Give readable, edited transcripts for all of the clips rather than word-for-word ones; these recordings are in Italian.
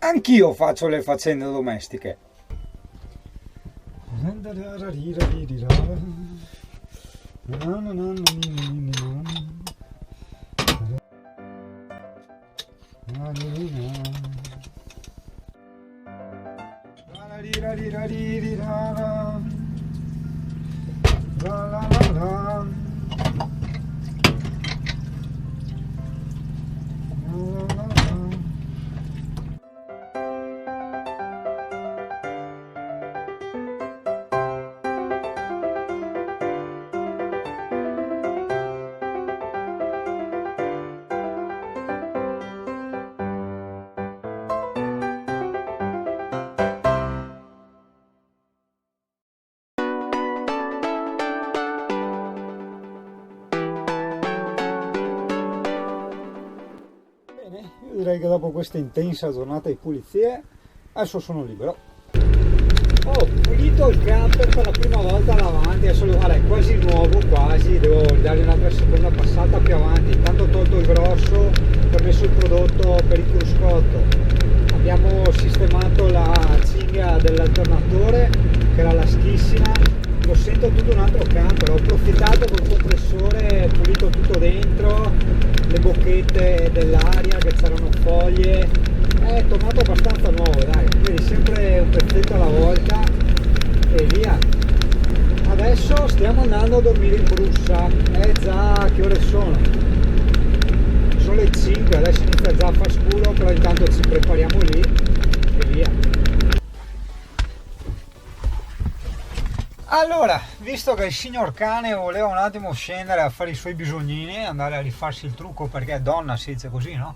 Anch'io faccio le faccende domestiche. Io direi che dopo questa intensa giornata di pulizie adesso sono libero. Ho pulito il camper per la prima volta davanti, adesso guarda, è quasi nuovo, quasi, devo dargli un'altra seconda passata più avanti. Intanto ho tolto il grosso, ho messo il prodotto per il cruscotto, abbiamo sistemato la cinghia dell'alternatore che era laschissima, lo sento tutto un altro camper, ho approfittato col compressore, pulito tutto dentro, le bocchette dell'aria che c'erano foglie, è tornato abbastanza nuovo, dai, quindi sempre un pezzetto alla volta e via. Adesso stiamo andando a dormire in Brussa, già che ore sono? Sono le 5, adesso inizia già a far scuro, però intanto ci prepariamo lì e via. Allora, visto che il signor cane voleva un attimo scendere a fare i suoi bisognini, andare a rifarsi il trucco perché è donna, si dice così, no?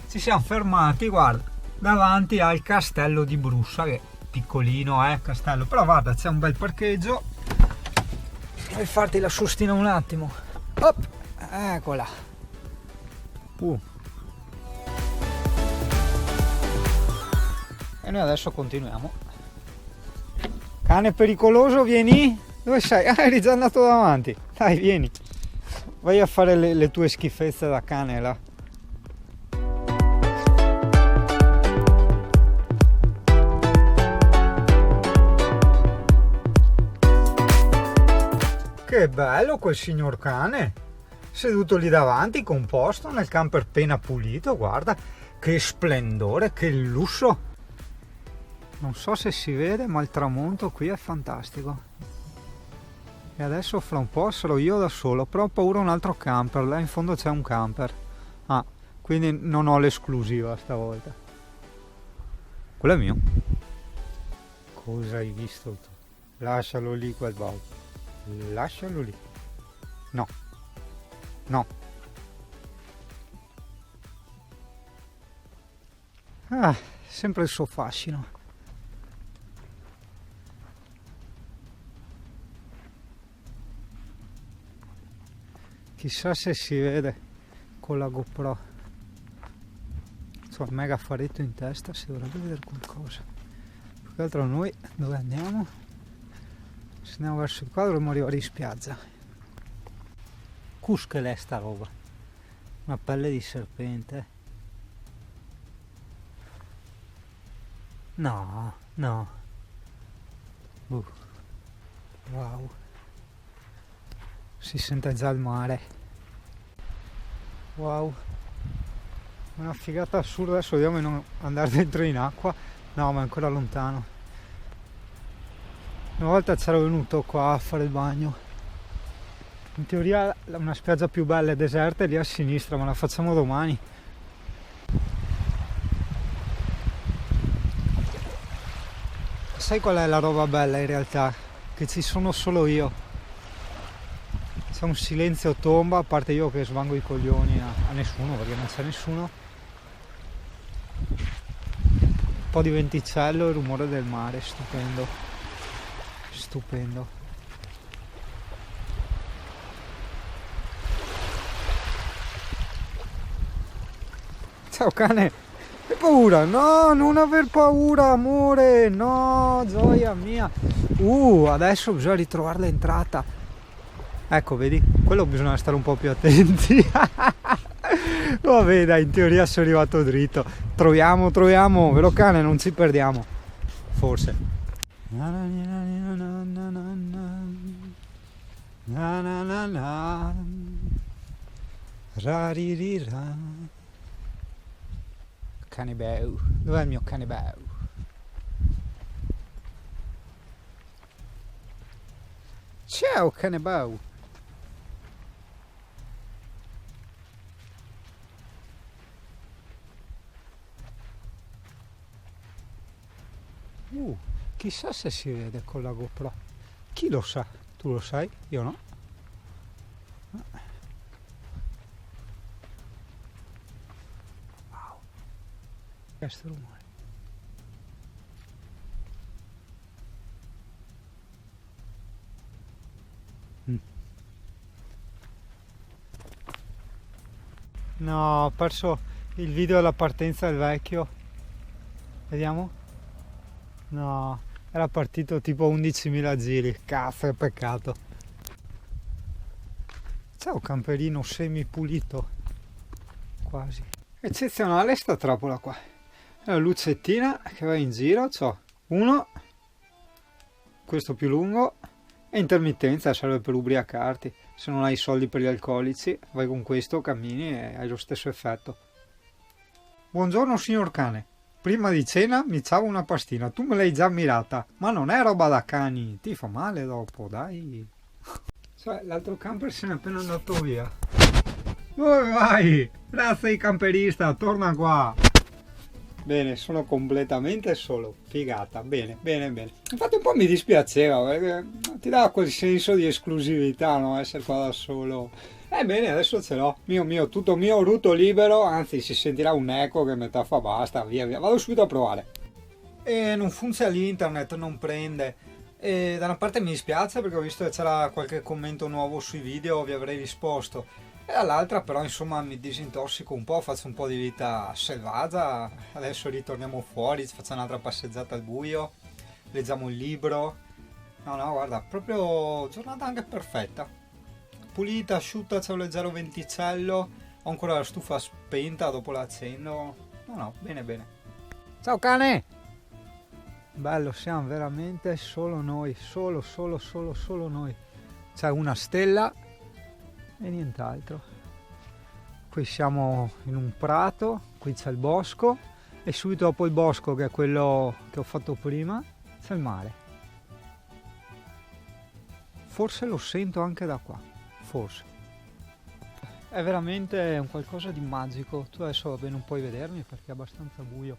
Ci siamo fermati, guarda, davanti al castello di Brussa, che è piccolino, castello, però guarda, c'è un bel parcheggio. Vuoi farti la sustina un attimo? Op, eccola. E noi adesso continuiamo. Cane pericoloso, vieni? Dove sei? Ah, eri già andato davanti. Dai, vieni. Vai a fare le tue schifezze da cane là. Che bello quel signor cane. Seduto lì davanti, composto, nel camper appena pulito, guarda. Che splendore, che lusso. Non so se si vede, ma il tramonto qui è fantastico. E adesso fra un po' sarò io da solo, però ho paura un altro camper, là in fondo c'è un camper. Ah, quindi non ho l'esclusiva stavolta. Quello è mio. Cosa hai visto tu? Lascialo lì quel balzo. Lascialo lì. No. No. Ah, sempre il suo fascino. Chissà se si vede con la GoPro. C'ho un mega affaretto in testa, si dovrebbe vedere qualcosa. Più che altro noi dove andiamo? Se andiamo verso il qua dovremmo arrivare in spiaggia. Che l'è sta roba? Una pelle di serpente. No, no. Wow. Si sente già il mare. Wow, una figata assurda. Adesso vediamo di non andare dentro in acqua. No, ma è ancora lontano. Una volta c'ero venuto qua a fare il bagno. In teoria una spiaggia più bella e deserta è lì a sinistra, ma la facciamo domani. Sai qual è la roba bella in realtà? Che ci sono solo io. C'è un silenzio tomba, a parte io che svango i coglioni a nessuno perché non c'è nessuno. Un po' di venticello e il rumore del mare, stupendo. Stupendo. Ciao cane, hai paura? No, non aver paura amore, no, gioia mia. Adesso bisogna ritrovare l'entrata. Ecco, vedi, quello bisogna stare un po' più attenti. Vabbè, dai, in teoria sono arrivato dritto. Troviamo, vero cane, non ci perdiamo. Forse. Na na na na na na na na na na na raririra. Cane beu, dov'è il mio cane beu? Ciao cane beu. Chissà se si vede con la GoPro. Chi lo sa? Tu lo sai? Io no. Wow. Questo rumore. No, ho perso il video della partenza del vecchio. Vediamo. No, era partito tipo 11.000 giri. Cazzo, è peccato. Ciao camperino semi pulito. Quasi. Eccezionale sta trappola qua. È la lucettina che va in giro. C'ho uno, questo più lungo, e intermittenza, serve per ubriacarti. Se non hai i soldi per gli alcolici, vai con questo, cammini e hai lo stesso effetto. Buongiorno signor cane. Prima di cena mi ciavo una pastina, tu me l'hai già ammirata, ma non è roba da cani, ti fa male dopo, dai. Cioè, l'altro camper se n'è appena andato via. Dove vai? Grazie camperista, torna qua. Bene, sono completamente solo, figata, bene. Infatti un po' mi dispiaceva, perché ti dava quel senso di esclusività, no? Essere qua da solo. Bene, adesso ce l'ho, mio, tutto mio, ruto libero, anzi si sentirà un eco che metà fa basta, via, vado subito a provare. E non funziona l'internet, non prende. E da una parte mi dispiace perché ho visto che c'era qualche commento nuovo sui video, vi avrei risposto. E dall'altra però insomma mi disintossico un po', faccio un po' di vita selvaggia, adesso ritorniamo fuori, facciamo un'altra passeggiata al buio, leggiamo il libro. No, guarda, proprio giornata anche perfetta. Pulita, asciutta, c'è un leggero venticello, ho ancora la stufa spenta, dopo la accendo. No, bene. Ciao cane! Bello, siamo veramente solo noi, solo noi. C'è una stella e nient'altro. Qui siamo in un prato, qui c'è il bosco e subito dopo il bosco, che è quello che ho fatto prima, c'è il mare. Forse lo sento anche da qua. Forse è veramente un qualcosa di magico. Tu adesso va bene, non puoi vedermi perché è abbastanza buio,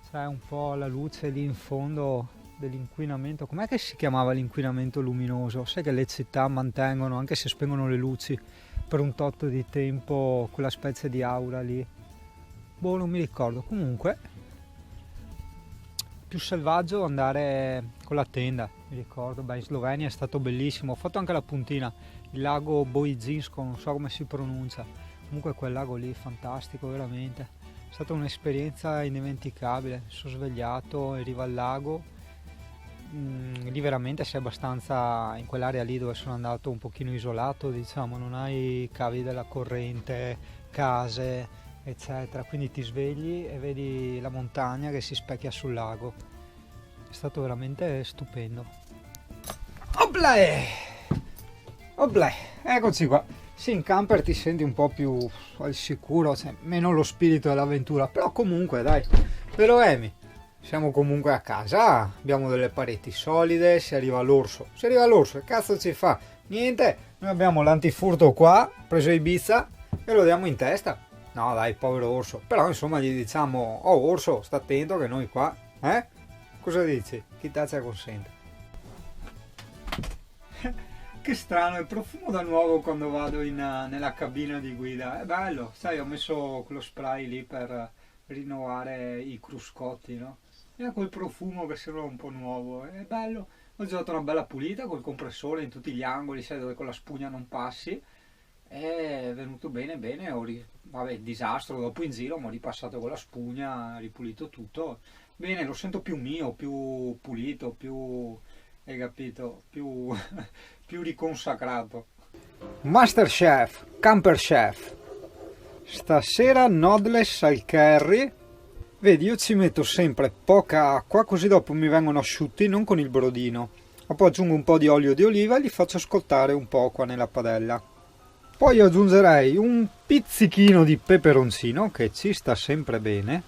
c'è un po' la luce lì in fondo dell'inquinamento. Com'è che si chiamava l'inquinamento luminoso? Sai che le città mantengono, anche se spengono le luci per un tot di tempo, quella specie di aura lì, non mi ricordo. Comunque più selvaggio andare con la tenda, mi ricordo. In Slovenia è stato bellissimo, ho fatto anche la puntina, il lago Boizinsko, non so come si pronuncia, comunque quel lago lì fantastico, veramente è stata un'esperienza indimenticabile. Sono svegliato in riva al lago, lì veramente sei abbastanza, in quell'area lì dove sono andato, un pochino isolato, diciamo, non hai cavi della corrente, case eccetera, quindi ti svegli e vedi la montagna che si specchia sul lago. È stato veramente stupendo. Oblè, eccoci qua. Sì, in camper ti senti un po' più al sicuro, cioè, meno lo spirito dell'avventura, però comunque dai, vero Emi? Siamo comunque a casa, abbiamo delle pareti solide, se arriva l'orso, che cazzo ci fa? Niente, noi abbiamo l'antifurto qua, preso Ibiza e lo diamo in testa. No dai, povero orso, però insomma gli diciamo, oh orso, sta attento che noi qua, Cosa dici? Chi taccia consente. Che strano, il profumo da nuovo quando vado nella cabina di guida, è bello, sai, ho messo quello spray lì per rinnovare i cruscotti, no? E ha quel profumo che sembra un po' nuovo, è bello. Ho girato una bella pulita col compressore in tutti gli angoli, sai, dove con la spugna non passi. È venuto bene, vabbè, disastro, dopo in giro mi ho ripassato con la spugna, ripulito tutto. Bene, lo sento più mio, più pulito, più, hai capito, più riconsacrato. Master Chef, Camper Chef. Stasera nodless al curry. Vedi, io ci metto sempre poca acqua, così dopo mi vengono asciutti, non con il brodino. Poi aggiungo un po' di olio di oliva e li faccio scottare un po' qua nella padella. Poi aggiungerei un pizzichino di peperoncino, che ci sta sempre bene.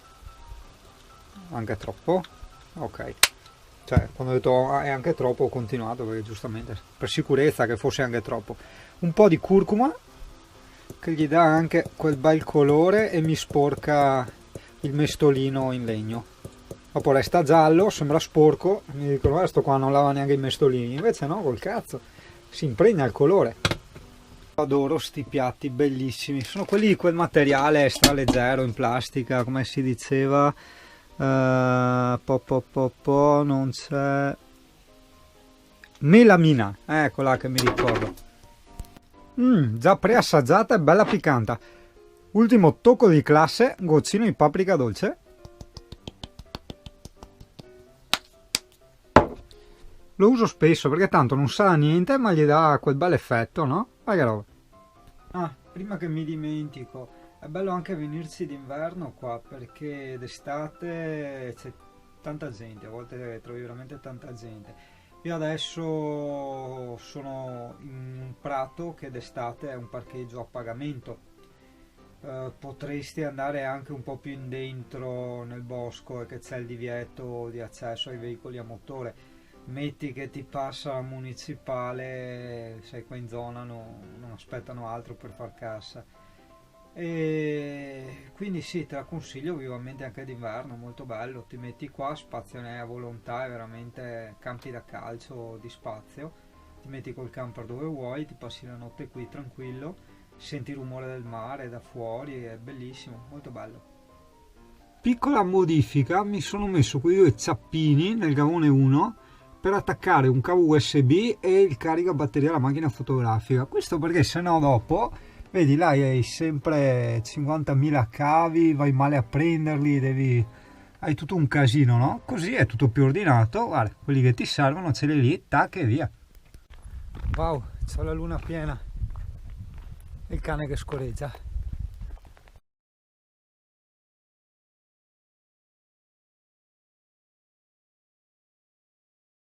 Anche troppo? Ok. Cioè, quando ho detto è anche troppo ho continuato, perché giustamente per sicurezza che fosse anche troppo. Un po' di curcuma, che gli dà anche quel bel colore e mi sporca il mestolino in legno. Dopo resta giallo, sembra sporco, mi dicono sto qua non lava neanche i mestolini, invece no, col cazzo si impregna il colore. Adoro sti piatti bellissimi, sono quelli di quel materiale extra leggero in plastica, come si diceva, non c'è, melamina, eccola che mi ricordo. Già preassaggiata e bella piccante. Ultimo tocco di classe, goccino di paprika dolce. Lo uso spesso perché tanto non sa niente, ma gli dà quel bel effetto, no? Vai che roba. Ah, prima che mi dimentico, è bello anche venirci d'inverno qua, perché d'estate c'è tanta gente, a volte trovi veramente tanta gente. Io adesso sono in un prato che d'estate è un parcheggio a pagamento. Potresti andare anche un po' più in dentro nel bosco e che c'è il divieto di accesso ai veicoli a motore. Metti che ti passa la municipale, sei qua in zona, non aspettano altro per far cassa. E quindi sì, te la consiglio vivamente anche d'inverno, molto bello. Ti metti qua, spazio ne hai a volontà, è veramente campi da calcio di spazio. Ti metti col camper dove vuoi, ti passi la notte qui tranquillo. Senti il rumore del mare da fuori, è bellissimo, molto bello. Piccola modifica, mi sono messo quei due zappini nel gavone 1 per attaccare un cavo USB e il caricabatteria alla macchina fotografica. Questo perché sennò dopo, vedi là hai sempre 50.000 cavi, vai male a prenderli, hai tutto un casino, no? Così è tutto più ordinato, guarda, quelli che ti servono ce li lì, tac e via. Wow, c'ho la luna piena. Il cane che scorreggia.